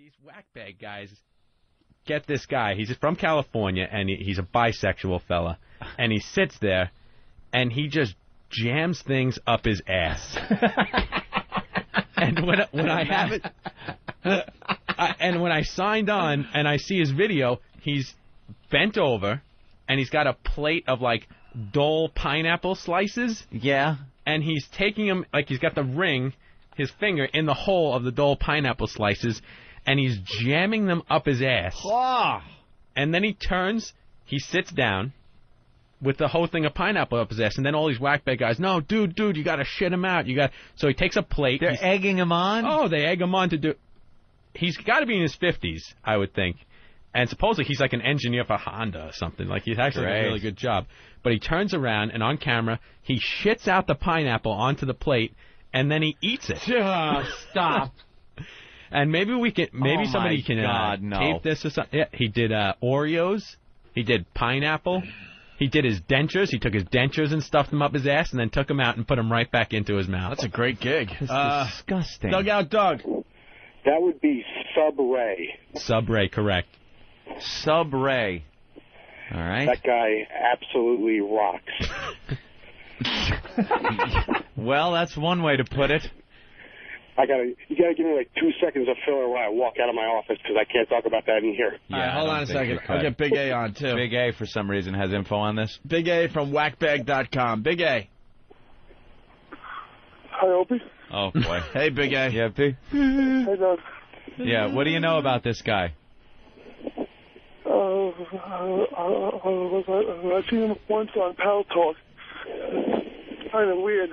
these whack-bag guys get this guy. He's from California, and he's a bisexual fella. And he sits there, and he just jams things up his ass. And when I have it... and when I signed on, and I see his video, he's bent over, and he's got a plate of, like, Dole pineapple slices. Yeah. And he's taking them, like he's got the ring, his finger, in the hole of the Dole pineapple slices, and he's jamming them up his ass. Oh. And then he turns, he sits down with the whole thing of pineapple up his ass, and then all these whack-bag guys, no, dude, you got to shit him out. So he takes a plate. They're egging him on? Oh, they egg him on to do... He's got to be in his 50s, I would think. And supposedly he's like an engineer for Honda or something. Like, he's actually doing a really good job. But he turns around, and on camera, he shits out the pineapple onto the plate, and then he eats it. Stop. And maybe somebody can tape this or something. Yeah, he did Oreos. He did pineapple. He did his dentures. He took his dentures and stuffed them up his ass, and then took them out and put them right back into his mouth. That's a great gig. It's disgusting. Dugout Doug. That would be Sub-Ray. Sub-Ray, correct. Sub-Ray. All right. That guy absolutely rocks. Well, that's one way to put it. You gotta give me like 2 seconds of filler while I walk out of my office because I can't talk about that in here. Yeah, hold on a second. I'll get Big A on, too. Big A, for some reason, has info on this. Big A from whackbag.com. Big A. Hi, Opie. Oh, boy. Hey, Big A. Yeah, Big. Hey, Doug. Yeah, what do you know about this guy? I've seen him once on Pal Talk. Kind of weird.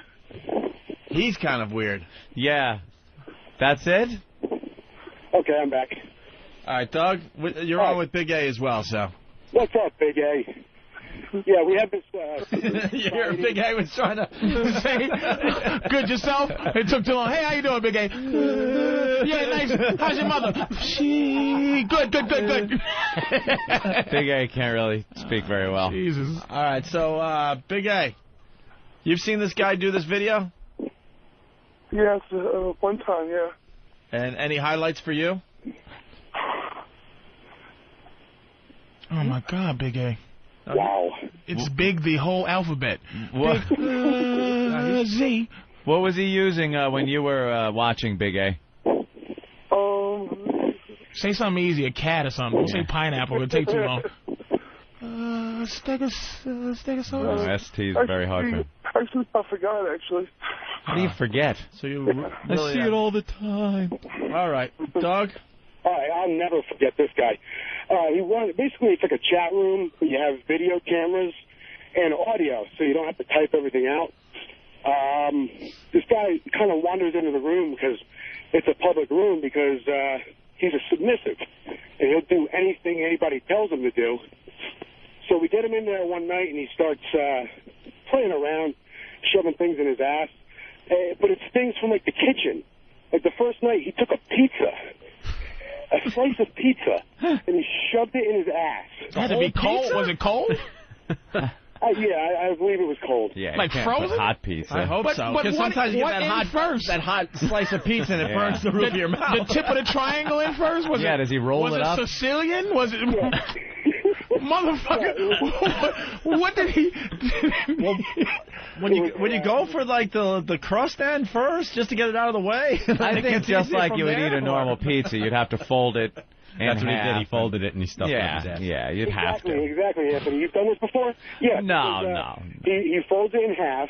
He's kind of weird. Yeah. That's it? Okay, I'm back. All right, Doug, you're on with Big A as well, so. What's up, Big A? Yeah, we have this... Big A was trying to say, good yourself? It took too long. Hey, how you doing, Big A? Yeah, nice. How's your mother? Good. Big A can't really speak very well. Jesus. All right, so, Big A, you've seen this guy do this video? Yes, one time, yeah. And any highlights for you? Oh, my God, Big A. Wow. It's Big, the whole alphabet. What? Z. What was he using when you were watching, Big A? Say something easy, a cat or something. Don't say pineapple. It'll take too long. Stegosaurus. Oh, ST is very hard for. Actually, I forgot, actually. How do you forget? So you really I see it all the time. All right, Doug? All right, I'll never forget this guy. Basically, it's like a chat room where you have video cameras and audio, so you don't have to type everything out. This guy kind of wanders into the room because it's a public room because he's a submissive, and he'll do anything anybody tells him to do. So we get him in there one night, and he starts playing around, shoving things in his ass. But it's things from, like, the kitchen. Like, the first night, he took a pizza, a slice of pizza, and he shoved it in his ass. It had to be cold. Was it cold? Yeah, I believe it was cold. Yeah, like frozen? Hot pizza. I hope so. Because sometimes you get that hot slice of pizza and it burns the roof of your mouth. The tip of the triangle in first? Was does he roll it up? Was it Sicilian? Was it... Motherfucker, what did he... Well, when you go for, like, the crust end first, just to get it out of the way? I think just like you would eat a normal pizza, you'd have to fold it in That's what he half. did. He folded it and he stuffed it in his ass. Yeah, you'd have to. Exactly, Anthony. You've done this before? Yeah. No. He folds it in half,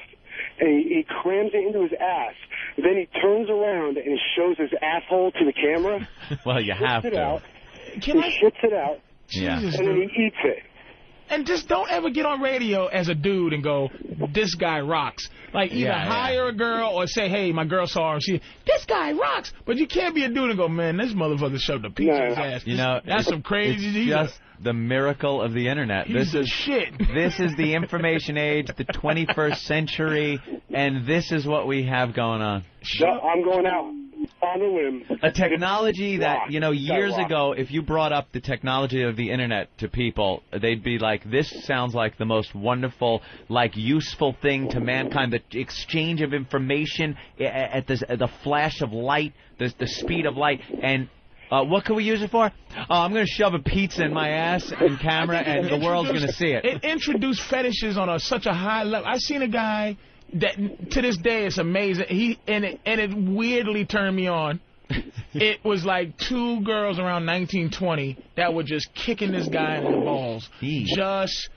and he crams it into his ass. Then he turns around and shows his asshole to the camera. Well, you have to. He shits it out. Yeah. And then he eats it. And just don't ever get on radio as a dude and go, this guy rocks. Like, either hire a girl or say, hey, my girl saw him. This guy rocks. But you can't be a dude and go, man, this motherfucker shoved a pizza in his ass. You know, that's some crazy. It's just the miracle of the internet. This is shit. This is the information age, the 21st century, and this is what we have going on. No, I'm going out on a limb. A technology that, years ago, if you brought up the technology of the internet to people, they'd be like, this sounds like the most wonderful, useful thing to mankind. The exchange of information at the flash of light, the speed of light. And What can we use it for? Oh, I'm going to shove a pizza in my ass in camera, and the world's going to see it. It introduced fetishes on such a high level. I seen a guy that, to this day, it's amazing. It weirdly turned me on. It was like 2 girls around 1920 that were just kicking this guy in the balls. Just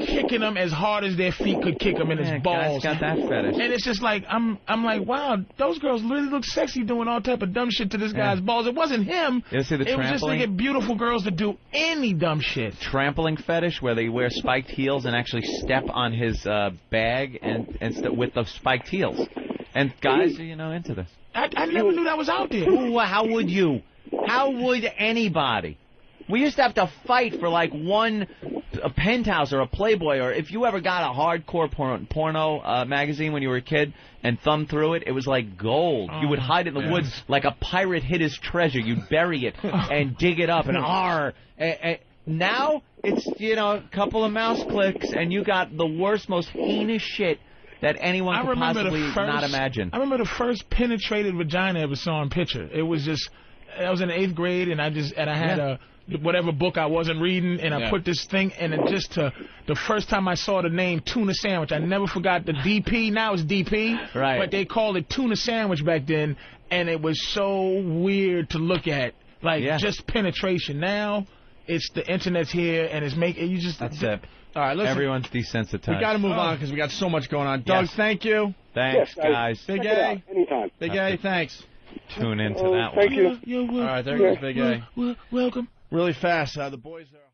kicking him as hard as their feet could kick him in his balls. Guys got that fetish. And it's just like, I'm like, wow, those girls really look sexy doing all type of dumb shit to this guy's balls. It wasn't him. You see the it was just to get beautiful girls to do any dumb shit. Trampling fetish, where they wear spiked heels and actually step on his bag with the spiked heels. And guys are, into this. I never knew that was out there. Ooh, how would you? How would anybody? We used to have to fight for like a Penthouse or a Playboy, or if you ever got a hardcore porno magazine when you were a kid and thumbed through it, it was like gold. You would hide it in the woods like a pirate hid his treasure. You'd bury it and dig it up and now it's, a couple of mouse clicks and you got the worst, most heinous shit that anyone could possibly not imagine. I remember the first penetrated vagina I ever saw in picture. It was just, I was in the 8th grade and I had whatever book I wasn't reading, and I put this thing, and it the first time I saw the name Tuna Sandwich, I never forgot the DP. Now it's DP, right? But they called it Tuna Sandwich back then, and it was so weird to look at, like just penetration. Now it's the internet's here, and it's making you just. That's it. All right, listen. Everyone's desensitized. We got to move on because we got so much going on. Doug, thank you. Thanks, guys. Big A. Anytime. Big A, thanks. Tune into that one. Thank you. You're welcome. All right, there goes Big A. Welcome. Really fast. The boys are.